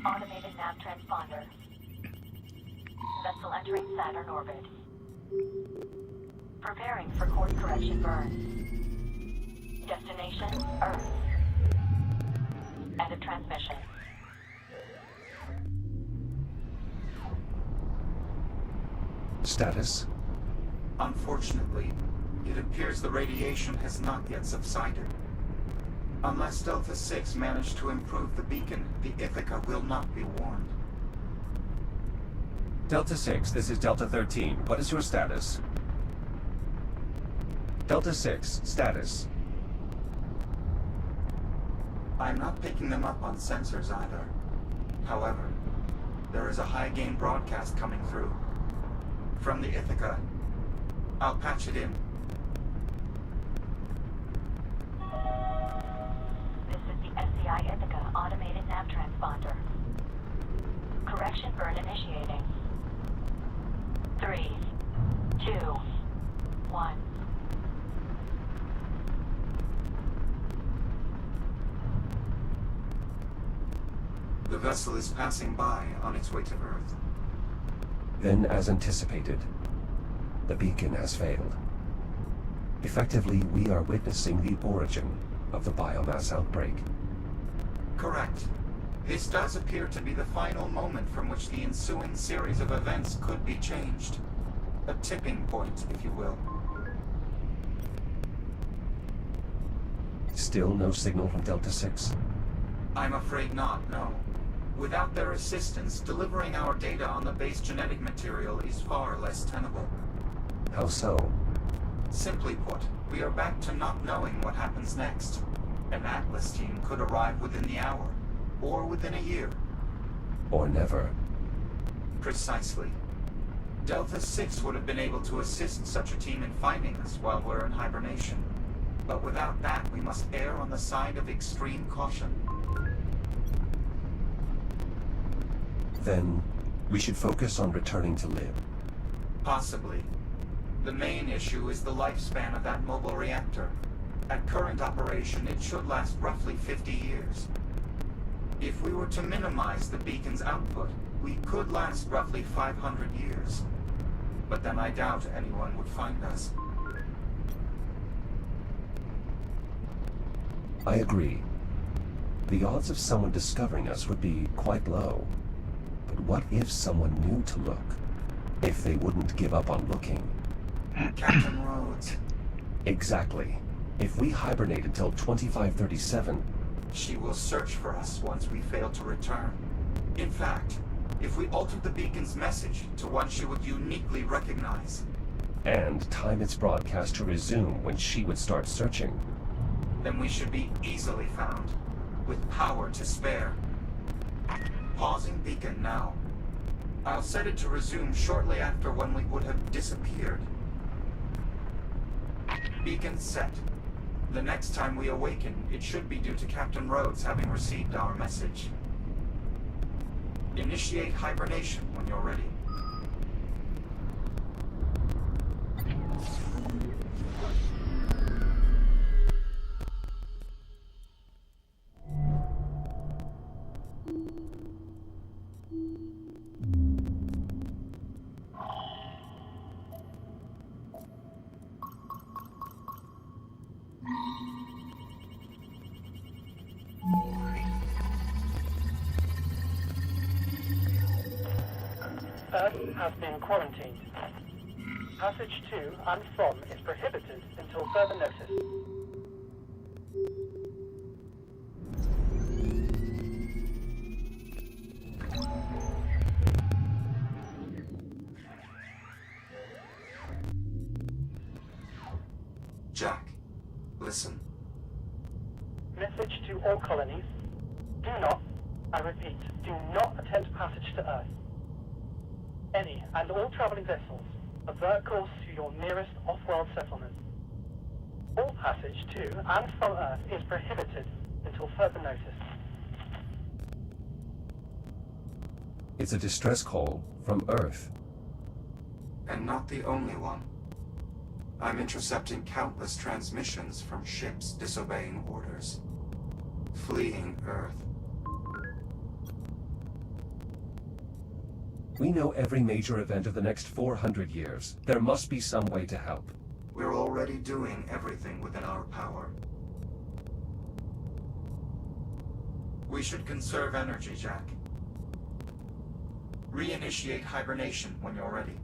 Automated nav transponder. Vessel entering Saturn orbit. Preparing for course correction burn. Destination, Earth. End of transmission. Status? Unfortunately, it appears the radiation has not yet subsided. Unless Delta 6 managed to improve the beacon, the Ithaca will not be warned. Delta 6, this is Delta 13. What is your status? Delta 6, status. I'm not picking them up on sensors either. However, there is a high-gain broadcast coming through. From the Ithaca. I'll patch it in. Ithaca automated nav transponder. Correction burn initiating. 3, 2, 1. The vessel is passing by on its way to Earth. Then, as anticipated, the beacon has failed. Effectively, we are witnessing the origin of the biomass outbreak. Correct. This does appear to be the final moment from which the ensuing series of events could be changed. A tipping point, if you will. Still no signal from Delta 6? I'm afraid not, no. Without their assistance, delivering our data on the base genetic material is far less tenable. How so? Simply put, we are back to not knowing what happens next. An Atlas team could arrive within the hour, or within a year. Or never. Precisely. Delta 6 would have been able to assist such a team in finding us while we're in hibernation. But without that, we must err on the side of extreme caution. Then, we should focus on returning to Lib. Possibly. The main issue is the lifespan of that mobile reactor. At current operation, it should last roughly 50 years. If we were to minimize the beacon's output, we could last roughly 500 years. But then I doubt anyone would find us. I agree. The odds of someone discovering us would be quite low. But what if someone knew to look? If they wouldn't give up on looking? Captain Rhodes. Exactly. If we hibernate until 2537... She will search for us once we fail to return. In fact, if we altered the beacon's message to one she would uniquely recognize. And time its broadcast to resume when she would start searching. Then we should be easily found, with power to spare. Pausing beacon now. I'll set it to resume shortly after when we would have disappeared. Beacon set. The next time we awaken, it should be due to Captain Rhodes having received our message. Initiate hibernation when you're ready. Earth has been quarantined. Passage to and from is prohibited until further notice. Message to all colonies. Do not, I repeat, do not attempt passage to Earth. Any and all traveling vessels, avert course to your nearest off-world settlement. All passage to and from Earth is prohibited until further notice. It's a distress call from Earth. And not the only one. I'm intercepting countless transmissions from ships disobeying orders. Fleeing Earth. We know every major event of the next 400 years. There must be some way to help. We're already doing everything within our power. We should conserve energy, Jack. Reinitiate hibernation when you're ready.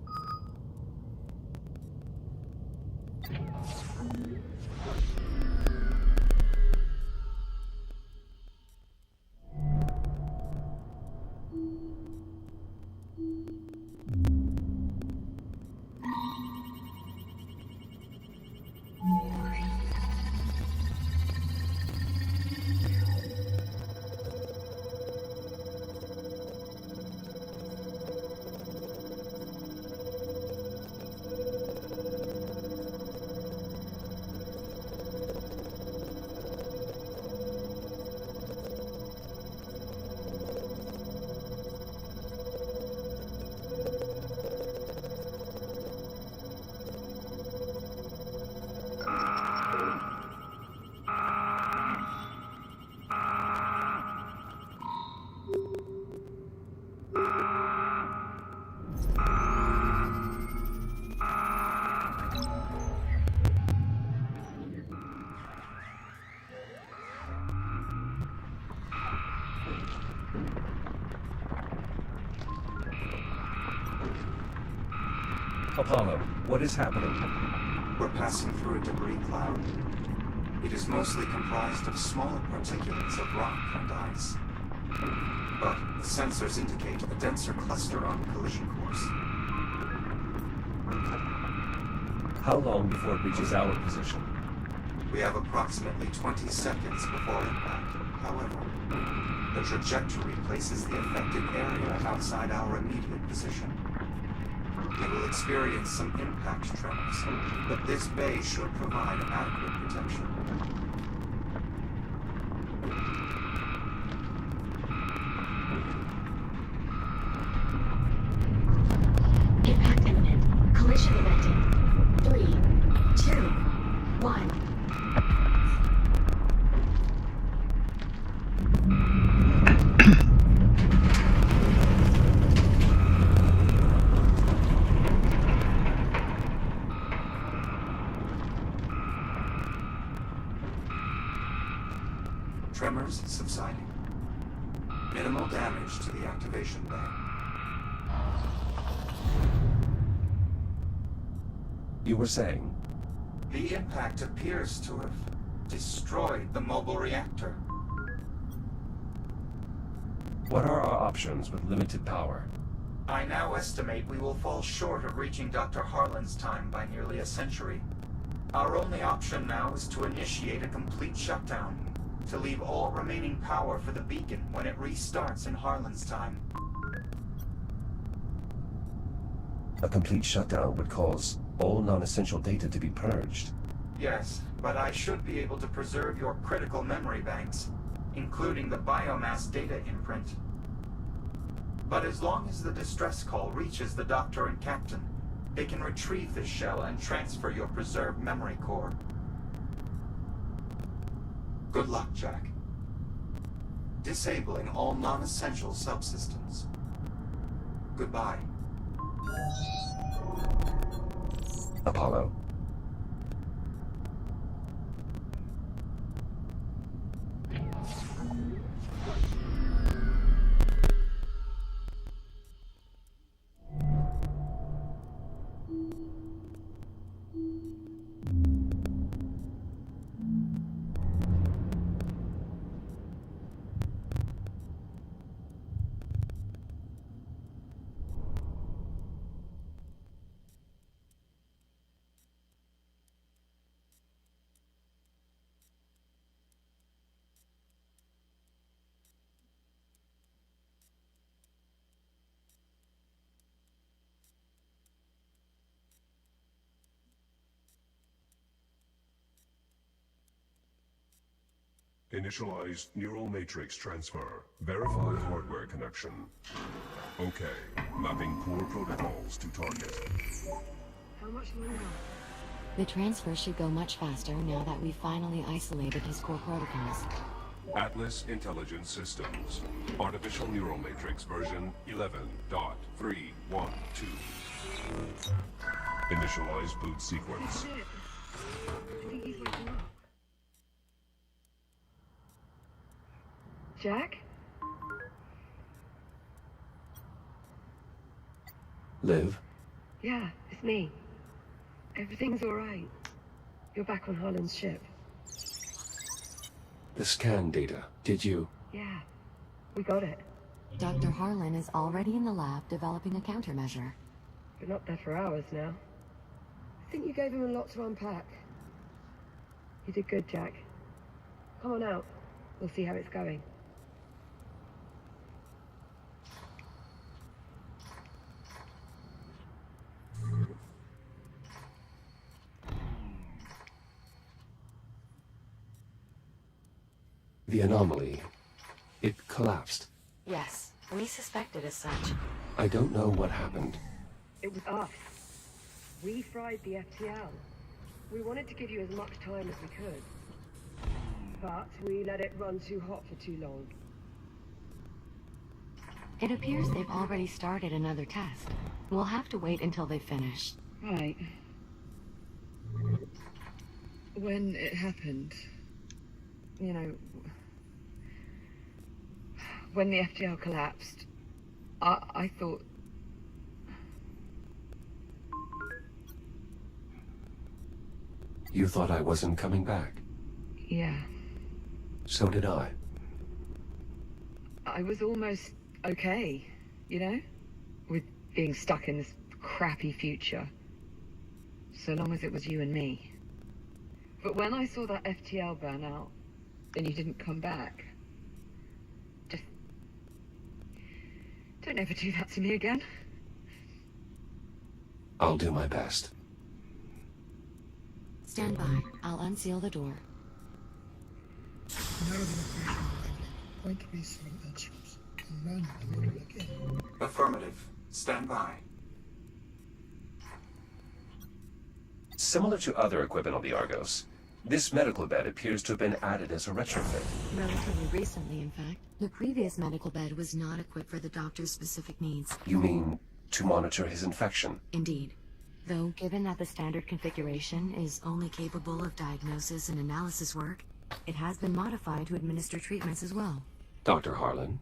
Apollo, what is happening? We're passing through a debris cloud. It is mostly comprised of smaller particulates of rock and ice. But the sensors indicate a denser cluster on collision course. How long before it reaches our position? We have approximately 20 seconds before impact. However, the trajectory places the affected area outside our immediate position. We will experience some impact tremors, but this bay should provide adequate protection. Impact imminent. Collision eventing. 3, 2, 1. Tremors subsiding. Minimal damage to the activation bay. You were saying? The impact appears to have destroyed the mobile reactor. What are our options with limited power? I now estimate we will fall short of reaching Dr. Harlan's time by nearly a century. Our only option now is to initiate a complete shutdown, to leave all remaining power for the beacon when it restarts in Harlan's time. A complete shutdown would cause all non-essential data to be purged. Yes, but I should be able to preserve your critical memory banks, including the biomass data imprint. But as long as the distress call reaches the doctor and captain, they can retrieve this shell and transfer your preserved memory core. Good luck, Jack. Disabling all non-essential subsystems. Goodbye. Apollo. Initialize neural matrix transfer. Verify hardware connection. Okay. Mapping core protocols to target. How much longer? The transfer should go much faster now that we've finally isolated his core protocols. Atlas Intelligence Systems. Artificial Neural Matrix version 11.312. Initialize boot sequence. That's it. I think he's waking up. Jack? Liv? Yeah, it's me. Everything's alright. You're back on Harlan's ship. The scan data, did you? Yeah, we got it. Dr. Harlan is already in the lab developing a countermeasure. Been up there for hours now. I think you gave him a lot to unpack. You did good, Jack. Come on out. We'll see how it's going. The anomaly. It collapsed. Yes, we suspected as such. I don't know what happened. It was us. We fried the FTL. We wanted to give you as much time as we could. But we let it run too hot for too long. It appears they've already started another test. We'll have to wait until they finish. Right. When it happened, you know, when the FTL collapsed, I thought... You thought I wasn't coming back. Yeah. So did I. I was almost okay, you know? With being stuck in this crappy future. So long as it was you and me. But when I saw that FTL burn out, and you didn't come back, just... don't ever do that to me again. I'll do my best. Stand by. I'll unseal the door. Narrow the operation widely. Point reseal instruments and run the model again. Affirmative. Stand by. Similar to other equipment on the Argos, this medical bed appears to have been added as a retrofit. Relatively recently, in fact. The previous medical bed was not equipped for the doctor's specific needs. You mean to monitor his infection? Indeed. Though, given that the standard configuration is only capable of diagnosis and analysis work, it has been modified to administer treatments as well. Dr. Harlan?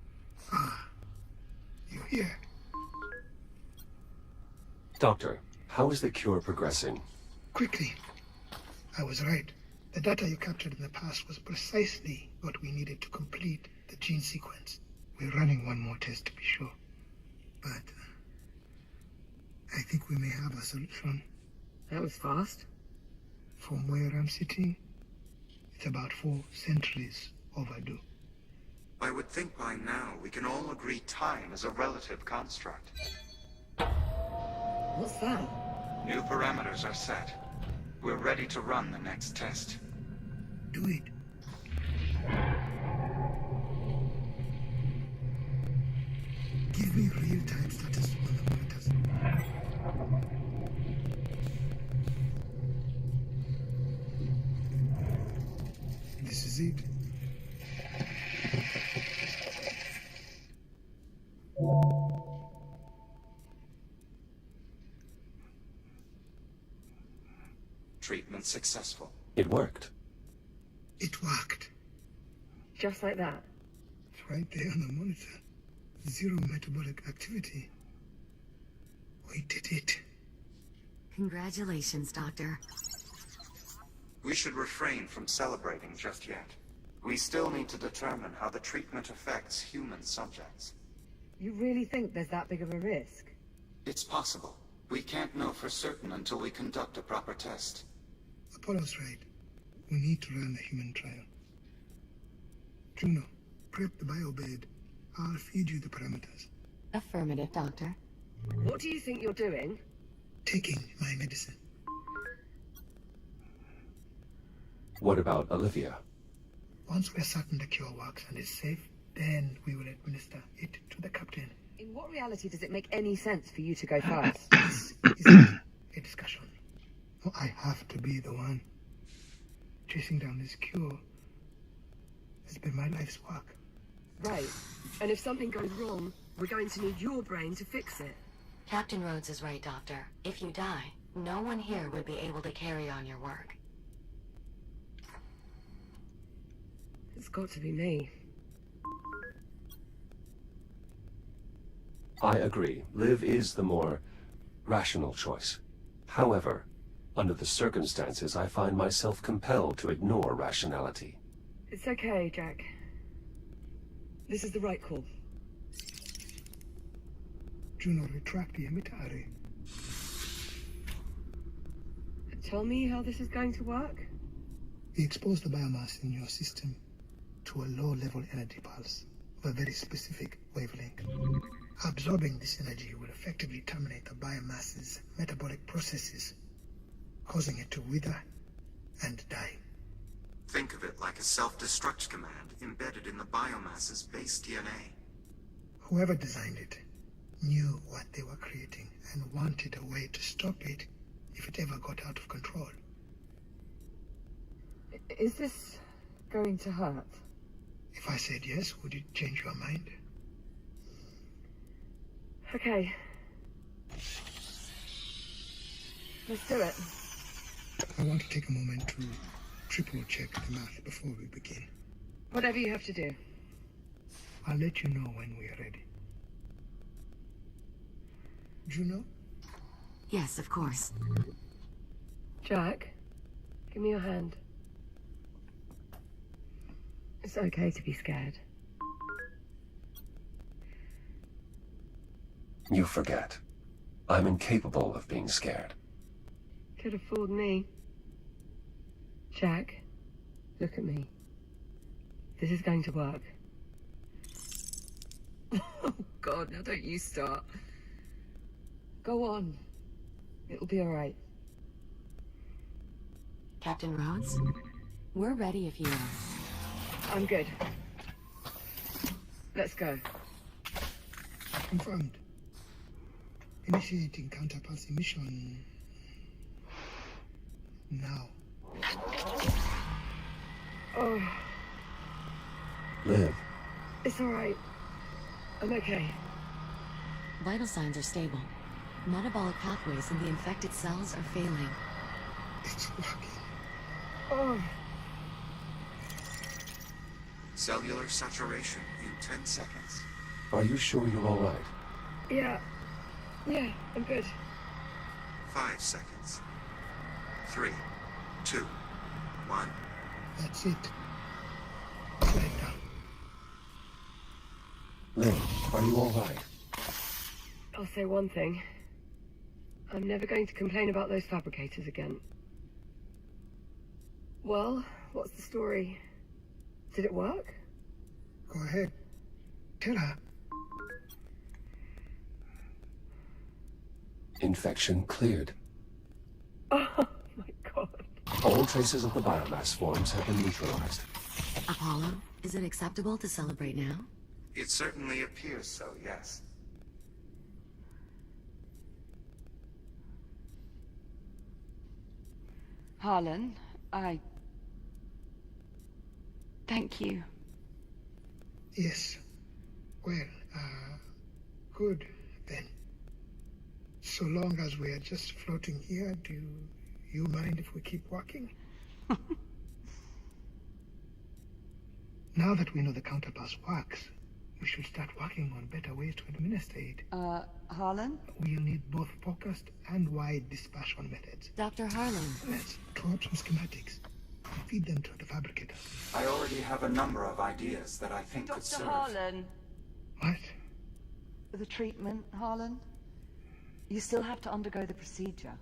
You're here. Doctor, how is the cure progressing? Quickly. I was right. The data you captured in the past was precisely what we needed to complete the gene sequence. We're running one more test to be sure. But I think we may have a solution. That was fast. From where I'm sitting, it's about 4 centuries overdue. I would think by now we can all agree time is a relative construct. What's that? New parameters are set. We're ready to run the next test. Do it. Give me real-time status on the monitors. This is it. Treatment successful. It worked. It worked. Just like that. It's right there on the monitor. Zero metabolic activity. We did it. Congratulations, Doctor. We should refrain from celebrating just yet. We still need to determine how the treatment affects human subjects. You really think there's that big of a risk? It's possible. We can't know for certain until we conduct a proper test. Apollo's right. We need to run the human trial. Juno, prep the biobed. I'll feed you the parameters. Affirmative, Doctor. What do you think you're doing? Taking my medicine. What about Olivia? Once we're certain the cure works and is safe, then we will administer it to the captain. In what reality does it make any sense for you to go first? This isn't a discussion. I have to be the one. Chasing down this cure has been my life's work. Right. And if something goes wrong, we're going to need your brain to fix it. Captain Rhodes is right, Doctor. If you die, no one here would be able to carry on your work. It's got to be me. I agree. Liv is the more rational choice. However, under the circumstances, I find myself compelled to ignore rationality. It's okay, Jack. This is the right call. Juno, retract the emitter array. Tell me how this is going to work? We expose the biomass in your system to a low-level energy pulse of a very specific wavelength. Absorbing this energy will effectively terminate the biomass's metabolic processes, causing it to wither and die. Think of it like a self-destruct command embedded in the biomass's base DNA. Whoever designed it knew what they were creating and wanted a way to stop it if it ever got out of control. Is this going to hurt? If I said yes, would it change your mind? Okay. Let's do it. I want to take a moment to triple-check the math before we begin. Whatever you have to do. I'll let you know when we are ready. Juno? Yes, of course. Jack, give me your hand. It's okay to be scared. You forget. I'm incapable of being scared. Could have fooled me. Jack, look at me. This is going to work. Oh God, now don't you start. Go on. It'll be all right. Captain Rhodes, we're ready if you are. I'm good. Let's go. Confirmed. Initiating counterpulse emission now. Oh, Liv, it's all right. I'm okay. Vital signs are stable. Metabolic pathways in the infected cells are failing. It's working. Oh, Cellular saturation in 10 seconds. are you sure you're all right? yeah. Yeah, I'm good. 5 seconds. 3, 2, 1. That's it. Right now. Liv, are you all right? I'll say one thing. I'm never going to complain about those fabricators again. Well, what's the story? Did it work? Go ahead. Tell her. Infection cleared. Oh my God. All traces of the biomass forms have been neutralized. Apollo, is it acceptable to celebrate now? It certainly appears so, yes. Harlan, thank you. Yes. Well, good then. So long as we are just floating here, do you mind if we keep walking? Now that we know the counterpulse works, we should start working on better ways to administer it. Harlan? We'll need both focused and wide dispersion methods. Dr. Harlan, Let's draw up some schematics and feed them to the fabricator. I already have a number of ideas that I think could serve. What? The treatment, Harlan? You still have to undergo the procedure.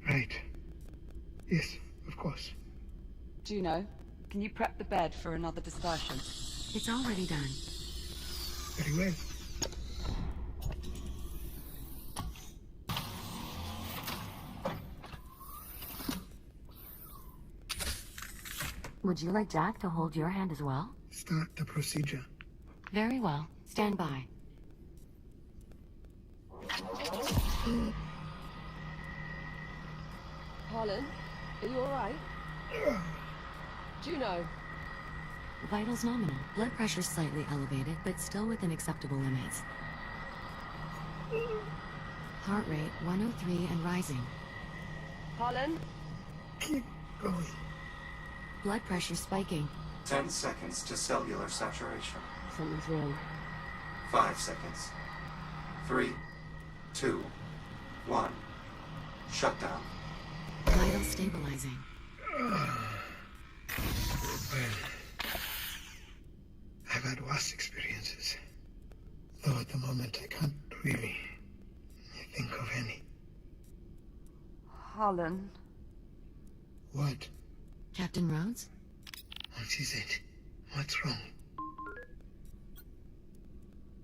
Right. Yes, of course. Juno, can you prep the bed for another dispersion? it's already done. Very well. Would you like Jack to hold your hand as well? Start the procedure. Very well. Stand by. Harlan, are you alright? Juno. Vitals nominal. Blood pressure slightly elevated, but still within acceptable limits. Heart rate 103 and rising. Harlan? Keep going. Blood pressure spiking. 10 seconds to cellular saturation. Something's wrong. 5 seconds. 3, 2, 1. Shutdown. Vital stabilizing. Well, I've had worse experiences. Though at the moment I can't really think of any. Harlan. What? Captain Rhodes? What is it? What's wrong?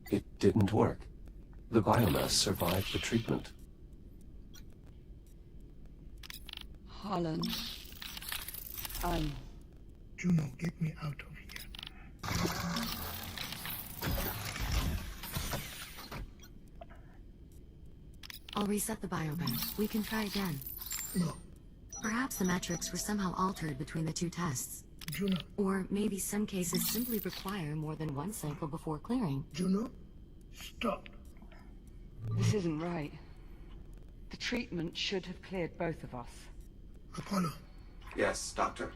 It didn't work. The biomass survived the treatment. Harlan. Juno, get me out of here. I'll reset the biobank. We can try again. No, Perhaps the metrics were somehow altered between the two tests. Juno. Or maybe some cases simply require more than one cycle before clearing. Juno, stop. This isn't right. The treatment should have cleared both of us. Apollo, Yes, Doctor.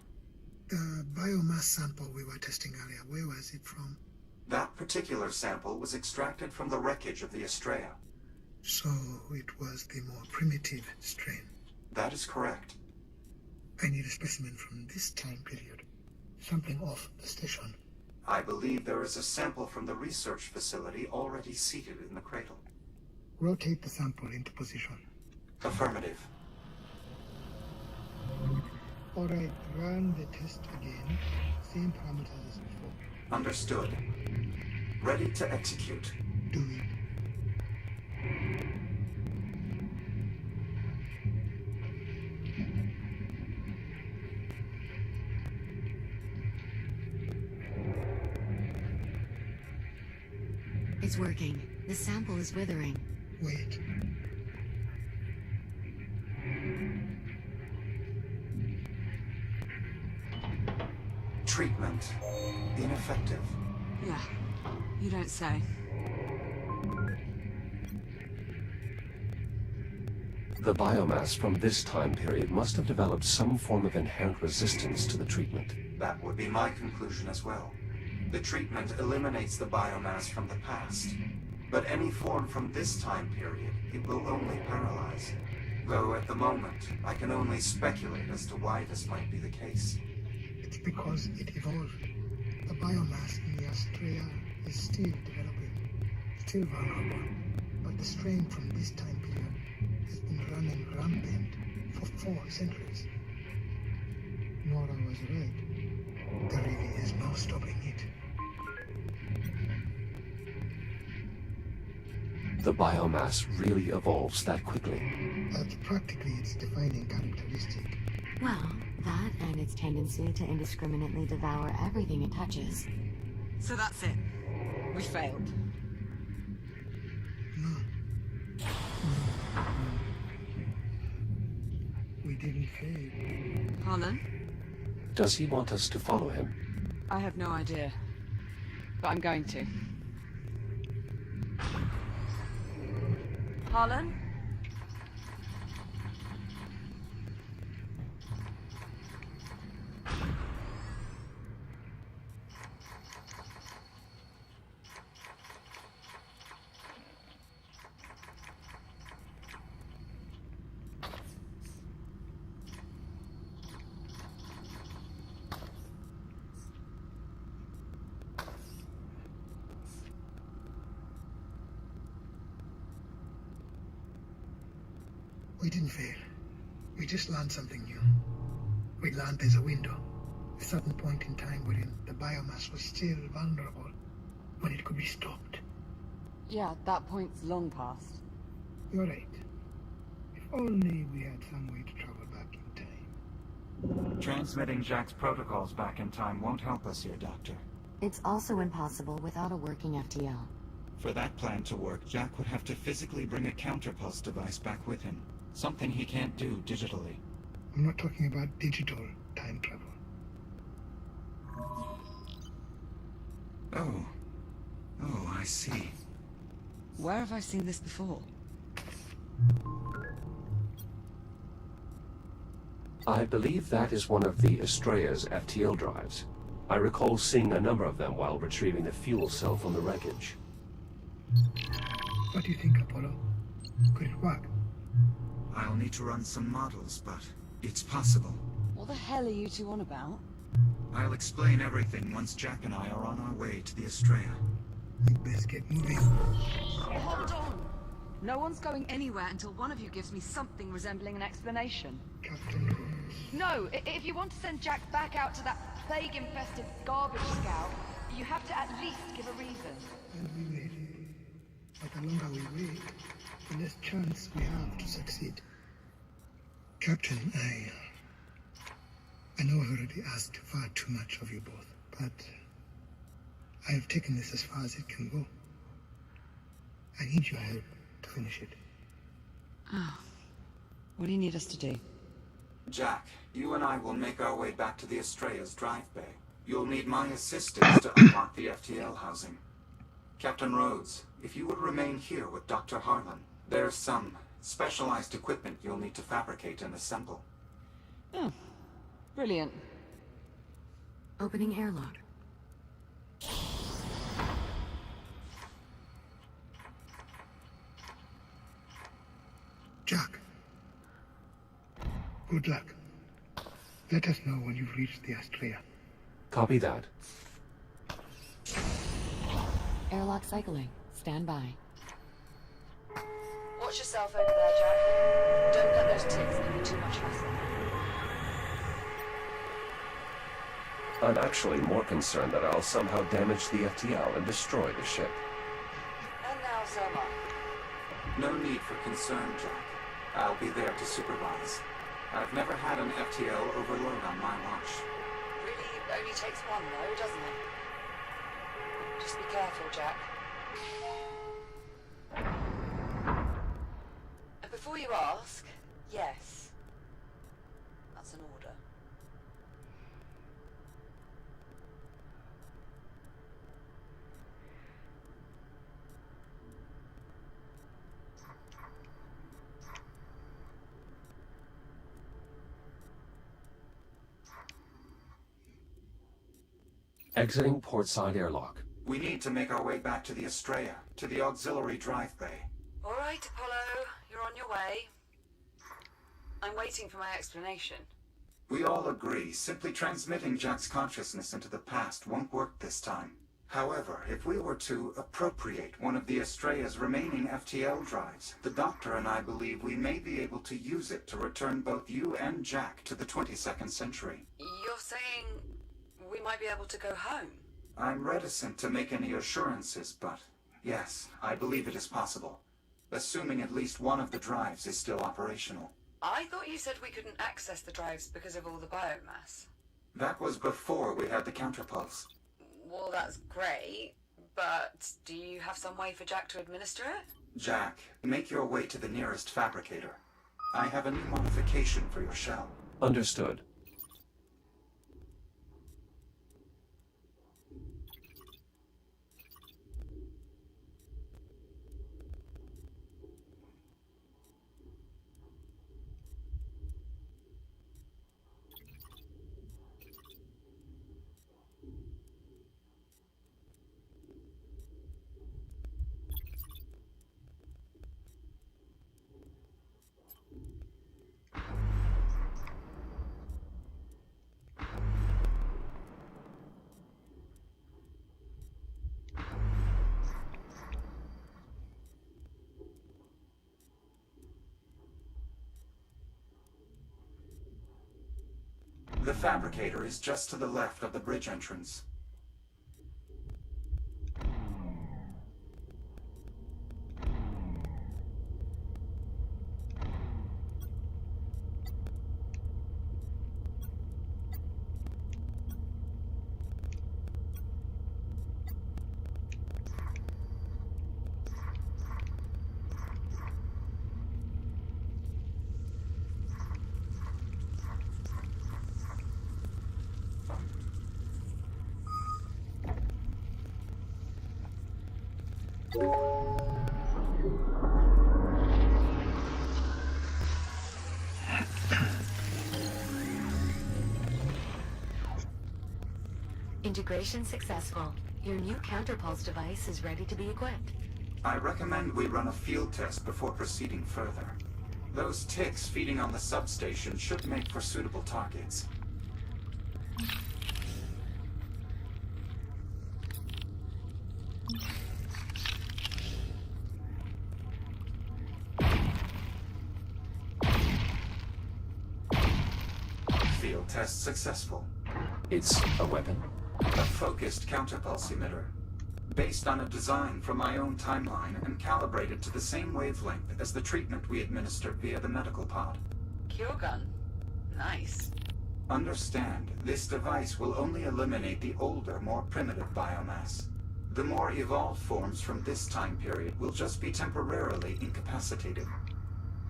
the biomass sample we were testing earlier, where was it from? That particular sample was extracted from the wreckage of the Estrella. So it was the more primitive strain. That is correct. I need a specimen from this time period. Something off the station. I believe there is a sample from the research facility already seated in the cradle. Rotate the sample into position. Affirmative. Alright, run the test again. Same parameters as before. Understood. Ready to execute. Do it. It's working. The sample is withering. Wait. Treatment. Ineffective. Yeah, you don't say. The biomass from this time period must have developed some form of inherent resistance to the treatment. That would be my conclusion as well. The treatment eliminates the biomass from the past, but any form from this time period, it will only paralyze. Though at the moment, I can only speculate as to why this might be the case. It's because it evolved. The biomass in the Astrea is still developing, still vulnerable. But the strain from this time period has been running rampant for 4 centuries. Nora was right. There really is no stopping it. The biomass really evolves that quickly. That's practically its defining characteristic. Well, that and its tendency to indiscriminately devour everything it touches. So that's it. We failed. No. We didn't fail. Harlan? Does he want us to follow him? I have no idea. But I'm going to. Harlan? We didn't fail. We just learned something new. We learned there's a window, a certain point in time wherein the biomass was still vulnerable, when it could be stopped. Yeah, that point's long past. You're right. If only we had some way to travel back in time. Transmitting Jack's protocols back in time won't help us here, Doctor. It's also impossible without a working FTL. For that plan to work, Jack would have to physically bring a counterpulse device back with him. Something he can't do digitally. I'm not talking about digital time travel. Oh, I see. Where have I seen this before? I believe that is one of the Estrella's FTL drives. I recall seeing a number of them while retrieving the fuel cell from the wreckage. What do you think, Apollo? Could it work? I'll need to run some models, but it's possible. What the hell are you two on about? I'll explain everything once Jack and I are on our way to the Estrella. You best get moving. Hold on! No one's going anywhere until one of you gives me something resembling an explanation. Captain Rhodes. No, if you want to send Jack back out to that plague-infested garbage scout, you have to at least give a reason. And we wait. But the longer we wait, the less chance we have to succeed. Captain, I know I've already asked far too much of you both, but I have taken this as far as it can go. I need your help to finish it. What do you need us to do? Jack, you and I will make our way back to the Estrella's drive bay. You'll need my assistance to unlock the FTL housing. Captain Rhodes, if you would remain here with Dr. Harlan, there's some specialized equipment you'll need to fabricate and assemble. Oh, brilliant. Opening airlock. Jack, good luck. Let us know when you've reached the Estrella. Copy that. Airlock cycling. Stand by. Watch yourself over there, Jack. Don't let those ticks give you too much hassle. I'm actually more concerned that I'll somehow damage the FTL and destroy the ship. And now, Zoma. No need for concern, Jack. I'll be there to supervise. I've never had an FTL overload on my watch. Really only takes one, though, doesn't it? Just be careful, Jack. And before you ask, yes. That's an order. Exiting portside airlock. We need to make our way back to the Estrella, to the auxiliary drive bay. All right, Apollo, you're on your way. I'm waiting for my explanation. We all agree simply transmitting Jack's consciousness into the past won't work this time. However, if we were to appropriate one of the Estrella's remaining FTL drives, the Doctor and I believe we may be able to use it to return both you and Jack to the 22nd century. You're saying we might be able to go home? I'm reticent to make any assurances, but yes, I believe it is possible. Assuming at least one of the drives is still operational. I thought you said we couldn't access the drives because of all the biomass. That was before we had the counterpulse. Well, that's great, but do you have some way for Jack to administer it? Jack, make your way to the nearest fabricator. I have a new modification for your shell. Understood. The fabricator is just to the left of the bridge entrance. Integration successful. Your new counterpulse device is ready to be equipped. I recommend we run a field test before proceeding further. Those ticks feeding on the substation should make for suitable targets. Field test successful. It's a weapon? A focused counterpulse emitter. Based on a design from my own timeline and calibrated to the same wavelength as the treatment we administered via the medical pod. Cure gun. Nice. Understand, this device will only eliminate the older, more primitive biomass. The more evolved forms from this time period will just be temporarily incapacitated.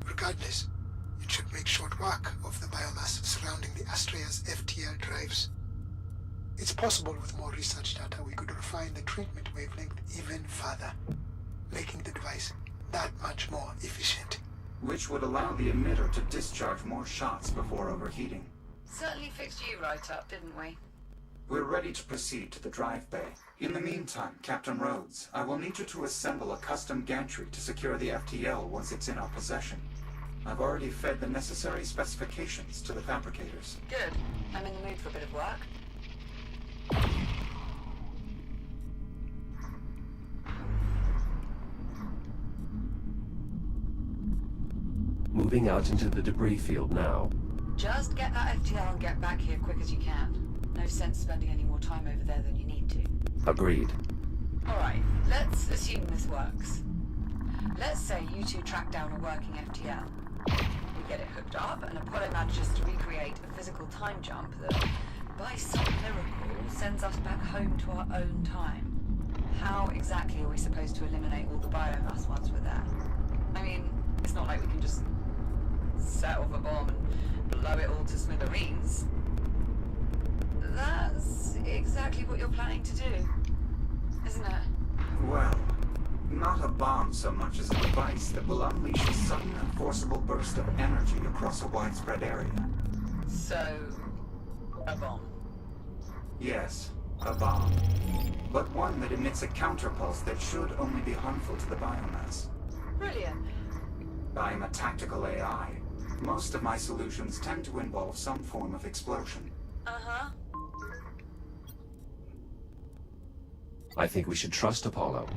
Regardless, it should make short work of the biomass surrounding the Astraea's FTL drives. It's possible with more research data we could refine the treatment wavelength even further, making the device that much more efficient. Which would allow the emitter to discharge more shots before overheating. Certainly fixed you right up, didn't we? We're ready to proceed to the drive bay. In the meantime, Captain Rhodes, I will need you to assemble a custom gantry to secure the FTL once it's in our possession. I've already fed the necessary specifications to the fabricators. Good. I'm in the mood for a bit of work. Moving out into the debris field now. Just get that FTL and get back here quick as you can. No sense spending any more time over there than you need to. Agreed. Alright, let's assume this works. Let's say you two track down a working FTL. We get it hooked up, and Apollo manages to recreate a physical time jump that, by some miracle, sends us back home to our own time. How exactly are we supposed to eliminate all the biomass once we're there? I mean, it's not like we can just set off a bomb and blow it all to smithereens. That's exactly what you're planning to do, isn't it? Well, not a bomb so much as a device that will unleash a sudden and forcible burst of energy across a widespread area. So, a bomb. Yes, a bomb. But one that emits a counterpulse that should only be harmful to the biomass. Brilliant. I am a tactical AI. Most of my solutions tend to involve some form of explosion. Uh-huh. I think we should trust Apollo.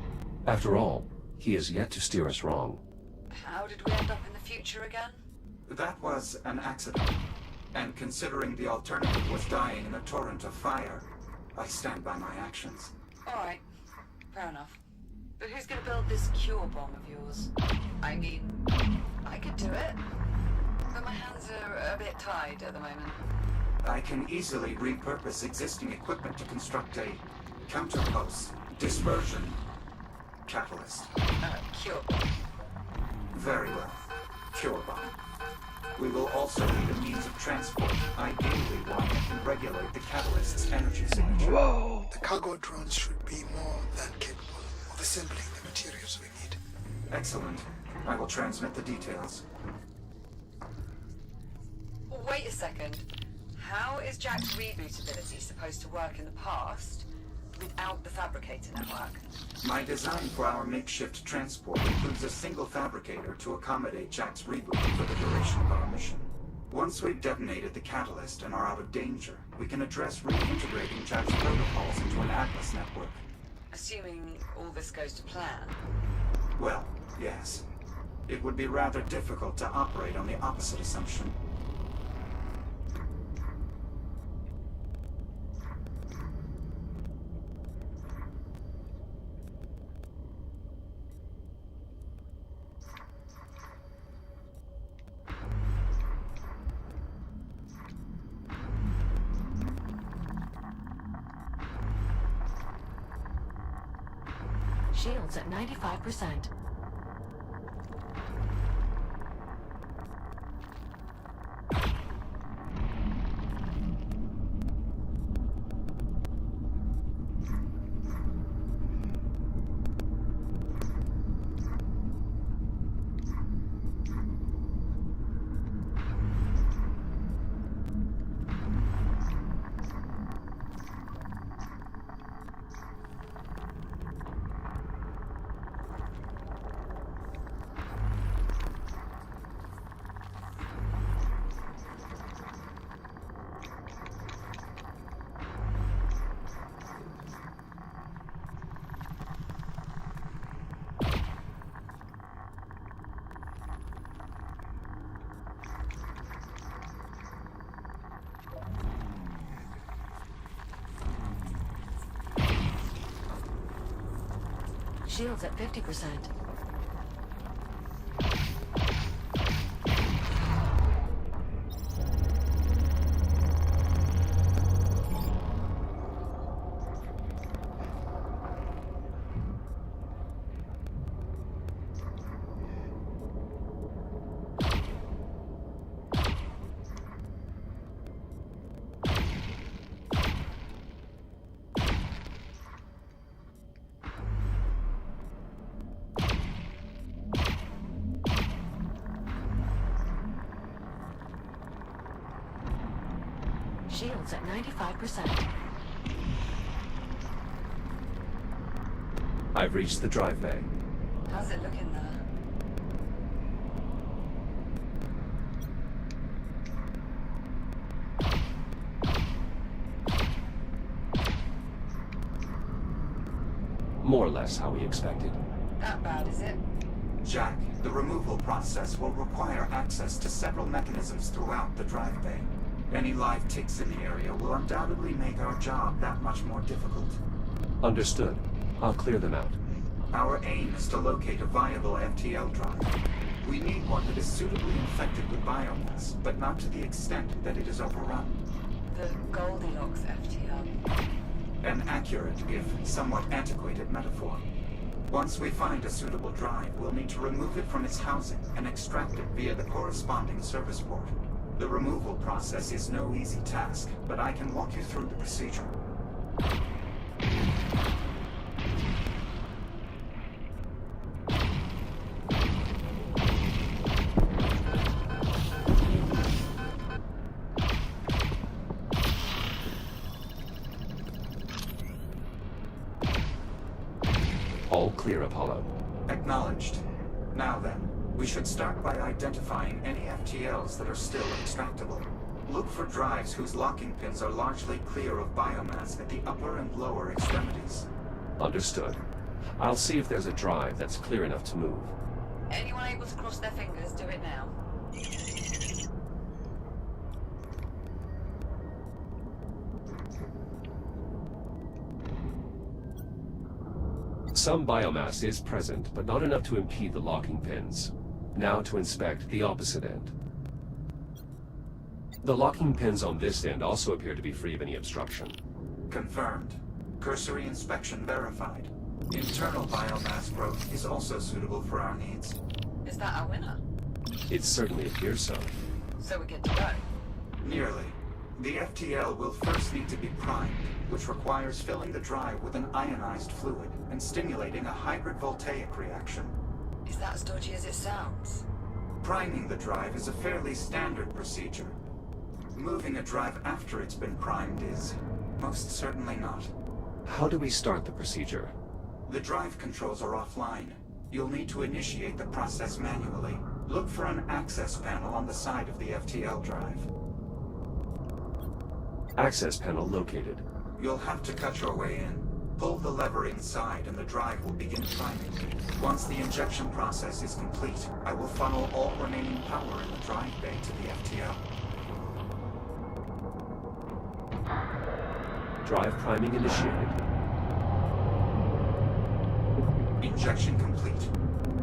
After all, he has yet to steer us wrong. How did we end up in the future again? That was an accident. And considering the alternative was dying in a torrent of fire, I stand by my actions. Alright, fair enough. But who's gonna build this cure bomb of yours? I mean, I could do it, but my hands are a bit tied at the moment. I can easily repurpose existing equipment to construct a counterpulse dispersion catalyst. Cure bomb. Very well. Cure bomb. We will also need a means of transport, ideally one that can regulate the catalyst's energy signature. Whoa! The cargo drones should be more than capable of assembling the materials we need. Excellent. I will transmit the details. Wait a second. How is Jack's reboot ability supposed to work in the past without the fabricator network? My design for our makeshift transport includes a single fabricator to accommodate Jack's reboot for the duration of our mission. Once we've detonated the catalyst and are out of danger, we can address reintegrating Jack's protocols into an Atlas network. Assuming all this goes to plan. Well, yes. It would be rather difficult to operate on the opposite assumption. Shields at 95%. Shields at 50%. Shields at 95%. I've reached the drive bay. How's it looking there? More or less how we expected. That bad, is it? Jack, the removal process will require access to several mechanisms throughout the drive bay. Any live ticks in the area will undoubtedly make our job that much more difficult. Understood. I'll clear them out. Our aim is to locate a viable FTL drive. We need one that is suitably infected with biomass, but not to the extent that it is overrun. The Goldilocks FTL. An accurate, if somewhat antiquated metaphor. Once we find a suitable drive, we'll need to remove it from its housing and extract it via the corresponding service port. The removal process is no easy task, but I can walk you through the procedure. All clear, Apollo. Acknowledged. Now then, we should start by identifying any FTLs that are still extractable. Look for drives whose locking pins are largely clear of biomass at the upper and lower extremities. Understood. I'll see if there's a drive that's clear enough to move. Anyone able to cross their fingers, do it now. Some biomass is present, but not enough to impede the locking pins. Now to inspect the opposite end. The locking pins on this end also appear to be free of any obstruction. Confirmed. Cursory inspection verified. Internal biomass growth is also suitable for our needs. Is that our winner? It certainly appears so. So we're good to go. Nearly. The FTL will first need to be primed, which requires filling the drive with an ionized fluid and stimulating a hybrid voltaic reaction. Is that as dodgy as it sounds? Priming the drive is a fairly standard procedure. Moving a drive after it's been primed is most certainly not. How do we start the procedure? The drive controls are offline. You'll need to initiate the process manually. Look for an access panel on the side of the FTL drive. Access panel located. You'll have to cut your way in. Pull the lever inside and the drive will begin priming. Once the injection process is complete, I will funnel all remaining power in the drive bay to the FTL. Drive priming initiated. Injection complete.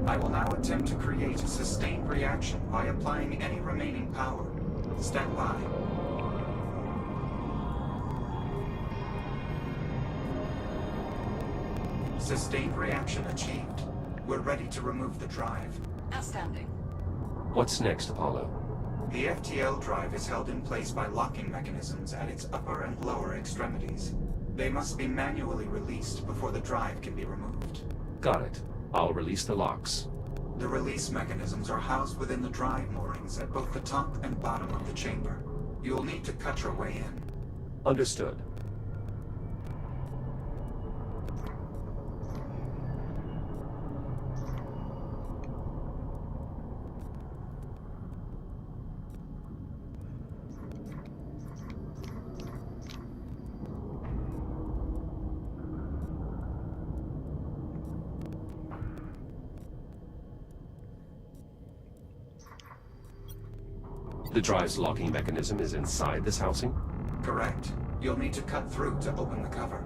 I will now attempt to create a sustained reaction by applying any remaining power. Stand by. Sustained reaction achieved. We're ready to remove the drive. Outstanding. What's next, Apollo? The FTL drive is held in place by locking mechanisms at its upper and lower extremities. They must be manually released before the drive can be removed. Got it. I'll release the locks. The release mechanisms are housed within the drive moorings at both the top and bottom of the chamber. You'll need to cut your way in. Understood. The drive's locking mechanism is inside this housing? Correct. You'll need to cut through to open the cover.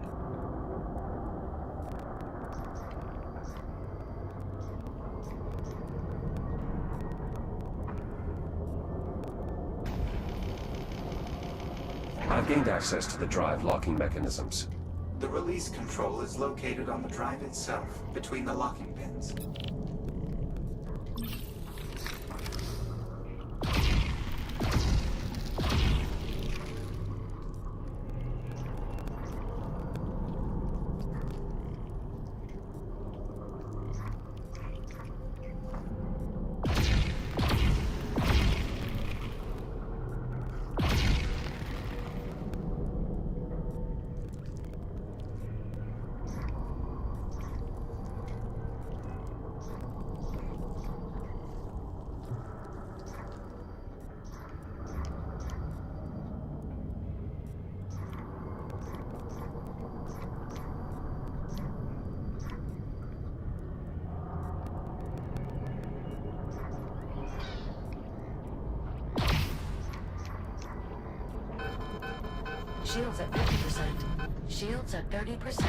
I've gained access to the drive locking mechanisms. The release control is located on the drive itself, between the locking pins. Shields at 50%. Shields at 30%.